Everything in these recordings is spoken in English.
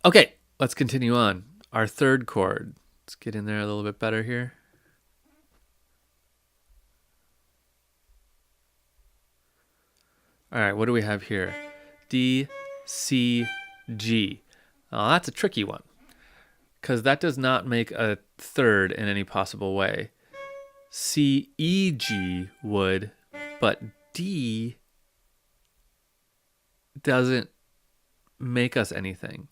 Okay, let's continue on. Our third chord. Let's get in there a little bit better here. All right, what do we have here? D, C, G. Oh, that's a tricky one because that does not make a third in any possible way. C, E, G would, but D doesn't make us anything.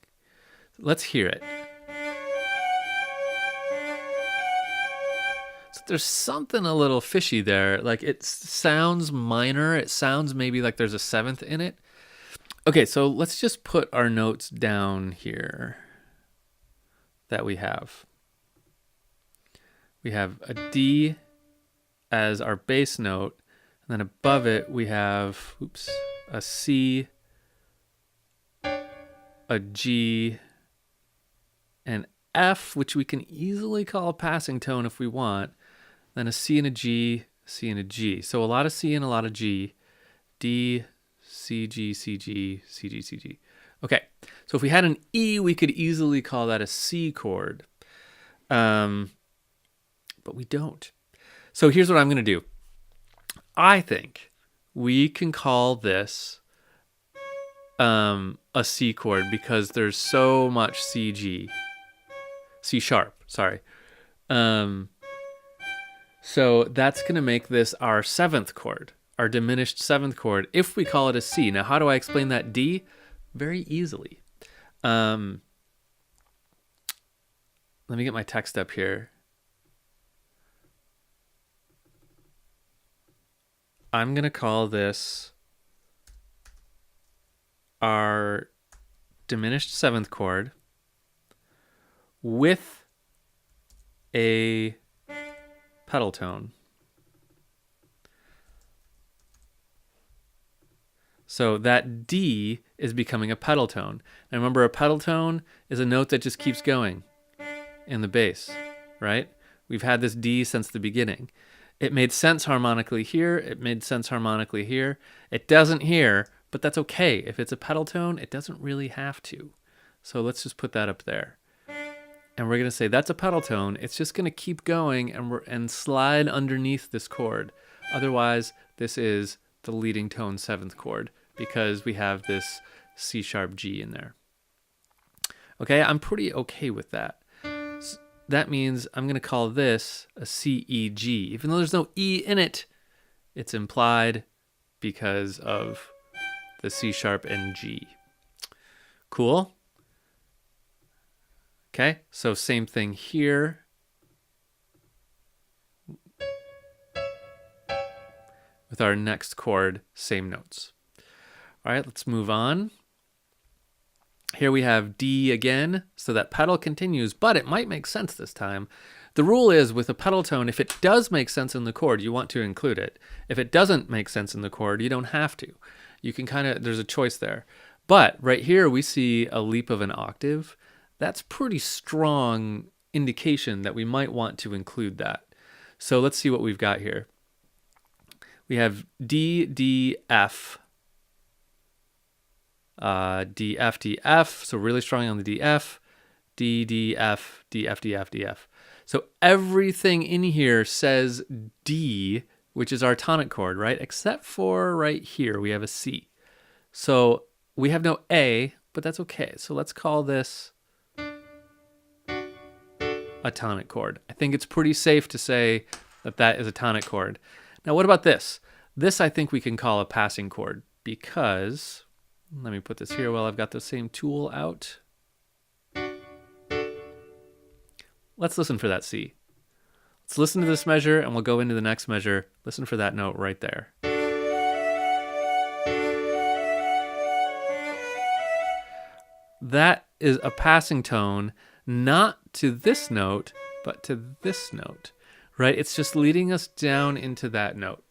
Let's hear it. So there's something a little fishy there. Like it sounds minor. It sounds maybe like there's a seventh in it. Okay, so let's just put our notes down here that we have. We have a D as our bass note, and then above it we have, a C, a G, an F, which we can easily call a passing tone if we want, then a C and a G, C and a G. So a lot of C and a lot of G. D, C, G, C, G, C, G, C, G. Okay, so if we had an E, we could easily call that a C chord. But we don't. So here's what I'm going to do. I think we can call this a C chord because there's so much C sharp, sorry. So that's going to make this our seventh chord, our diminished seventh chord, if we call it a C. Now, how do I explain that D? Very easily. Let me get my text up here. I'm going to call this our diminished seventh chord with a pedal tone. So that D is becoming a pedal tone. And remember, a pedal tone is a note that just keeps going in the bass, right? We've had this D since the beginning. It made sense harmonically here. It made sense harmonically here. It doesn't here, but that's okay. If it's a pedal tone, it doesn't really have to. So let's just put that up there. And we're going to say that's a pedal tone. It's just going to keep going and slide underneath this chord. Otherwise, this is the leading tone seventh chord because we have this C sharp G in there. Okay, I'm pretty okay with that. So that means I'm going to call this a C, E, G. Even though there's no E in it, it's implied because of the C sharp and G. Cool? Okay, so same thing here. With our next chord, same notes. All right, let's move on. Here we have D again, so that pedal continues, but it might make sense this time. The rule is with a pedal tone, if it does make sense in the chord, you want to include it. If it doesn't make sense in the chord, you don't have to. You can there's a choice there. But right here, we see a leap of an octave. That's pretty strong indication that we might want to include that. So let's see what we've got here. We have D, D, F, D, F, D, F. So really strong on the D, F, D, D, F, D, F, D, F, D, F. So everything in here says D, which is our tonic chord, right? Except for right here, we have a C. So we have no A, but that's okay. So let's call this a tonic chord. I think it's pretty safe to say that that is a tonic chord. Now, what about this? This I think we can call a passing chord because, let me put this here while I've got the same tool out. Let's listen for that C. Let's listen to this measure and we'll go into the next measure. Listen for that note right there. That is a passing tone, not to this note, but to this note, right? It's just leading us down into that note.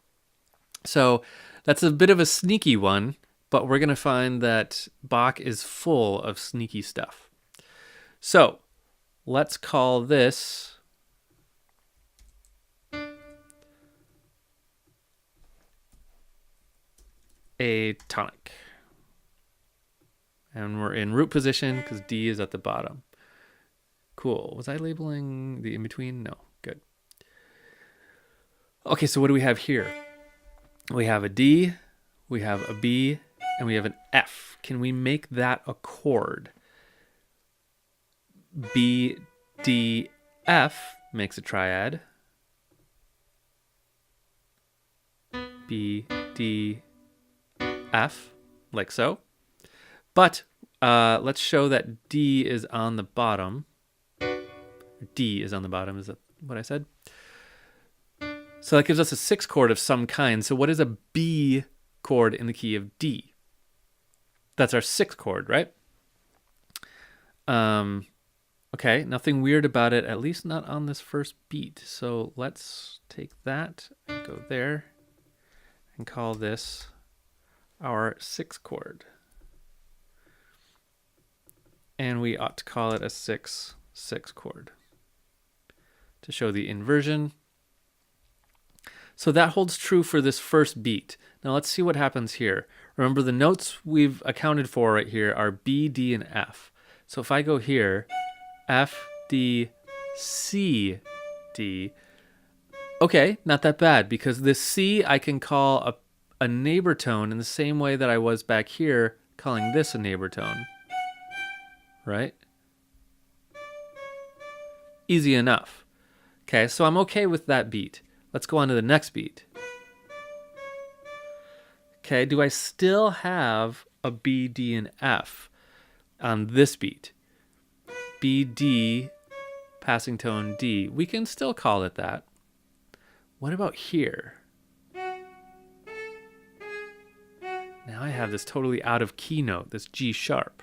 So that's a bit of a sneaky one, but we're going to find that Bach is full of sneaky stuff. So let's call this a tonic. And we're in root position because D is at the bottom. Cool. Was I labeling the in-between? No. Good. Okay, so what do we have here? We have a D, we have a B, and we have an F. Can we make that a chord? B, D, F makes a triad. B, D, F, like so. But let's show that D is on the bottom. D is on the bottom, is that what I said? So that gives us a 6 chord of some kind. So what is a B chord in the key of D? That's our 6th chord, right? Okay, nothing weird about it, at least not on this first beat. So let's take that and go there and call this our 6th chord. And we ought to call it a 6/6 chord to show the inversion. So that holds true for this first beat. Now let's see what happens here. Remember, the notes we've accounted for right here are B, D, and F. So if I go here, F, D, C, D. Okay, not that bad, because this C I can call a neighbor tone in the same way that I was back here calling this a neighbor tone. Right? Easy enough. Okay, so I'm okay with that beat. Let's go on to the next beat. Okay, do I still have a B, D, and F on this beat? B, D, passing tone D. We can still call it that. What about here? Now I have this totally out of key note, this G sharp.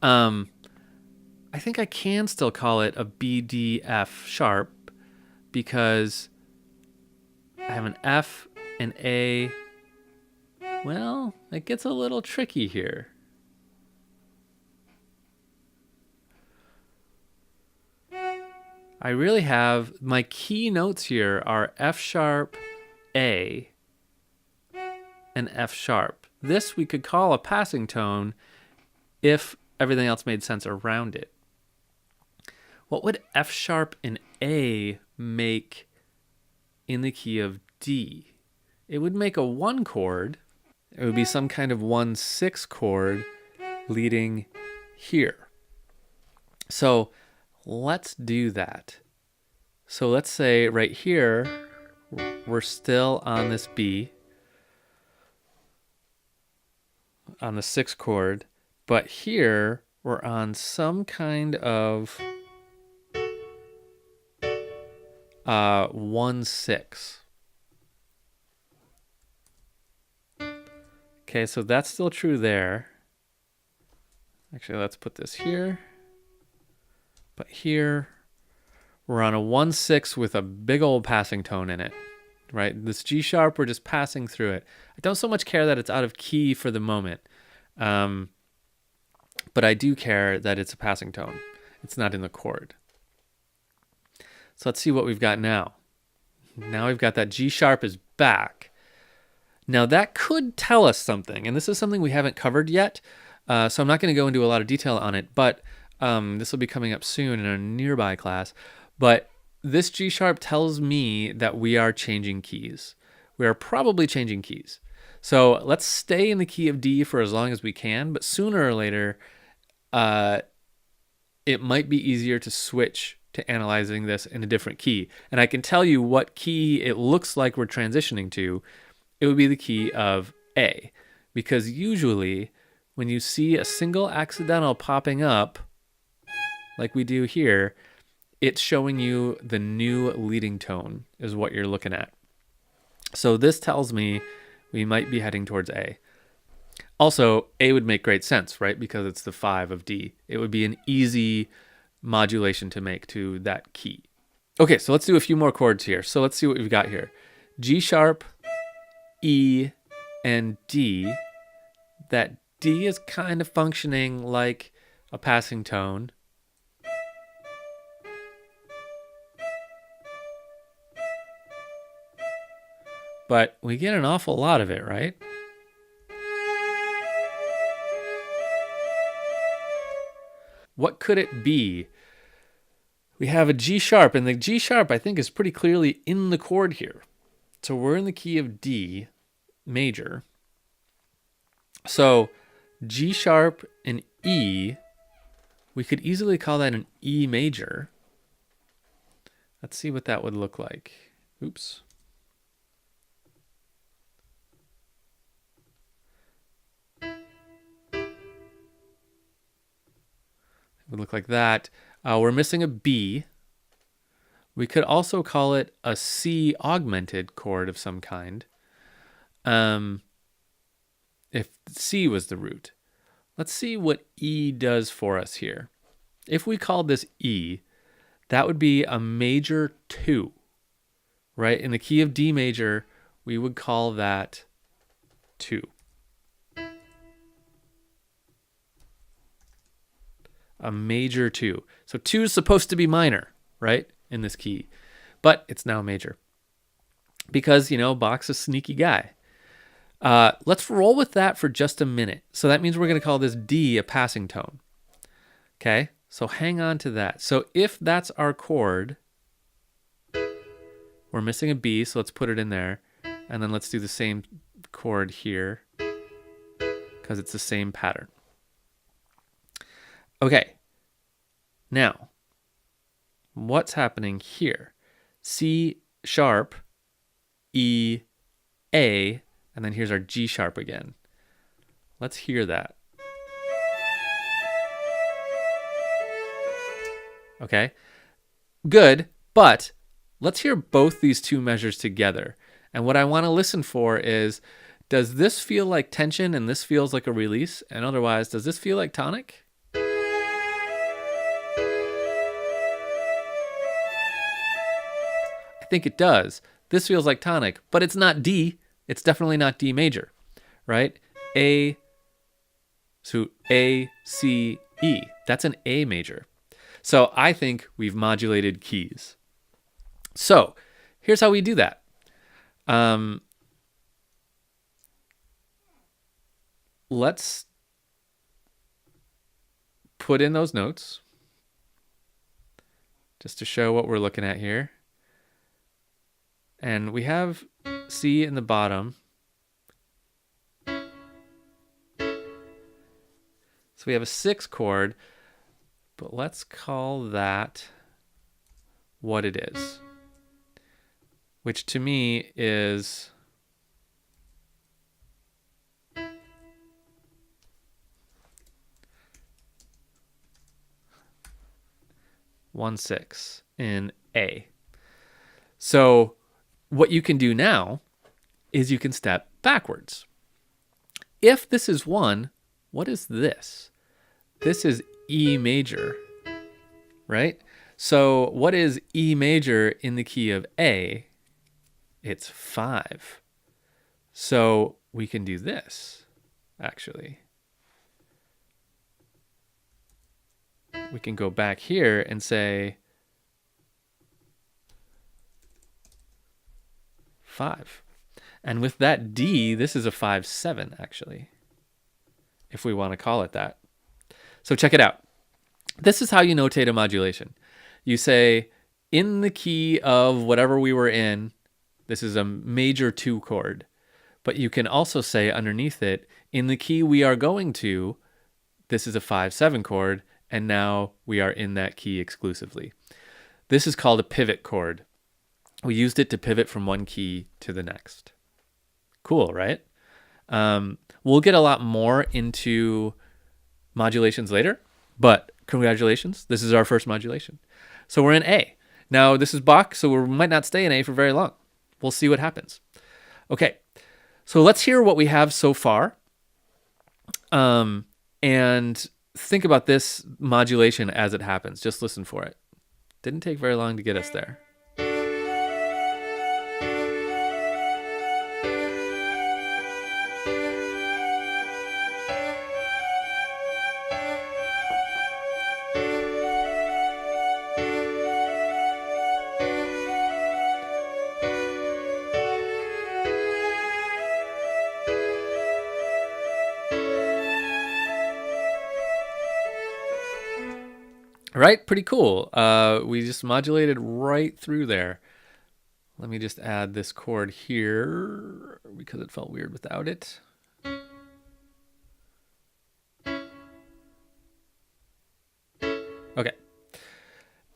I think I can still call it a B, D, F sharp because I have an F, an A. Well, it gets a little tricky here. I really have, my key notes here are F sharp, A, and F sharp. This we could call a passing tone if everything else made sense around it. What would F sharp and A make in the key of D? It would make a 1 chord. It would be some kind of 1/6 chord leading here. So let's do that. So let's say right here, we're still on this B, on the 6th chord, but here we're on some kind of 1/6. Okay, so that's still true there. Actually, let's put this here. But here, we're on a 1/6 with a big old passing tone in it, right? This G sharp, we're just passing through it. I don't so much care that it's out of key for the moment, but I do care that it's a passing tone. It's not in the chord. So let's see what we've got now. Now we've got that G sharp is back. Now that could tell us something, and this is something we haven't covered yet, so I'm not going to go into a lot of detail on it, but this will be coming up soon in a nearby class. But this G sharp tells me that we are changing keys. We are probably changing keys. So let's stay in the key of D for as long as we can, but sooner or later, it might be easier to switch to analyzing this in a different key. And I can tell you what key it looks like we're transitioning to. It would be the key of A, because usually when you see a single accidental popping up, like we do here, it's showing you the new leading tone is what you're looking at. So this tells me we might be heading towards A. Also, A would make great sense, right? Because it's the 5 of D. It would be an easy modulation to make to that key. Okay, so let's do a few more chords here. So let's see what we've got here. G sharp, E, and D. That D is kind of functioning like a passing tone. But we get an awful lot of it, right? What could it be? We have a G sharp, and the G sharp, I think, is pretty clearly in the chord here. So we're in the key of D major. So G sharp and E, we could easily call that an E major. Let's see what that would look like. Oops. It would look like that. We're missing a B. We could also call it a C augmented chord of some kind. If C was the root. Let's see what E does for us here. If we called this E, that would be a major 2, right? In the key of D major, we would call that 2. A major 2. So 2 is supposed to be minor, right? In this key, but it's now major because, Bach's a sneaky guy. Let's roll with that for just a minute. So that means we're going to call this D a passing tone. Okay, so hang on to that. So if that's our chord, we're missing a B, so let's put it in there. And then let's do the same chord here because it's the same pattern. Okay, now, what's happening here? C sharp, E, A, and then here's our G sharp again. Let's hear that. Okay, good, but let's hear both these two measures together. And what I want to listen for is, does this feel like tension and this feels like a release? And otherwise, does this feel like tonic? I think it does. This feels like tonic, but it's not D. It's definitely not D major, right? A, so A, C, E. That's an A major. So I think we've modulated keys. So here's how we do that. Let's put in those notes just to show what we're looking at here. And we have C in the bottom. So we have a 6 chord, but let's call that what it is, which to me is one 6 in A. So what you can do now is you can step backwards. If this is 1, what is this? This is E major, right? So what is E major in the key of A? It's 5. So we can do this, actually. We can go back here and say 5. And with that D, this is a 5/7, actually, if we want to call it that. So check it out. This is how you notate a modulation. You say, in the key of whatever we were in, this is a major 2 chord. But you can also say underneath it, in the key we are going to, this is a 5/7 chord, and now we are in that key exclusively. This is called a pivot chord. We used it to pivot from one key to the next. Cool, right? We'll get a lot more into modulations later, but congratulations, this is our first modulation. So we're in A. Now this is Bach, so we might not stay in A for very long. We'll see what happens. Okay, so let's hear what we have so far. And think about this modulation as it happens. Just listen for it. Didn't take very long to get us there. Right? Pretty cool. We just modulated right through there. Let me just add this chord here because it felt weird without it. Okay.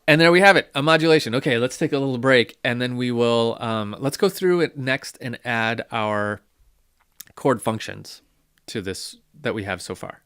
And there we have it, a modulation. Okay, let's take a little break, and then we will, let's go through it next and add our chord functions to this that we have so far.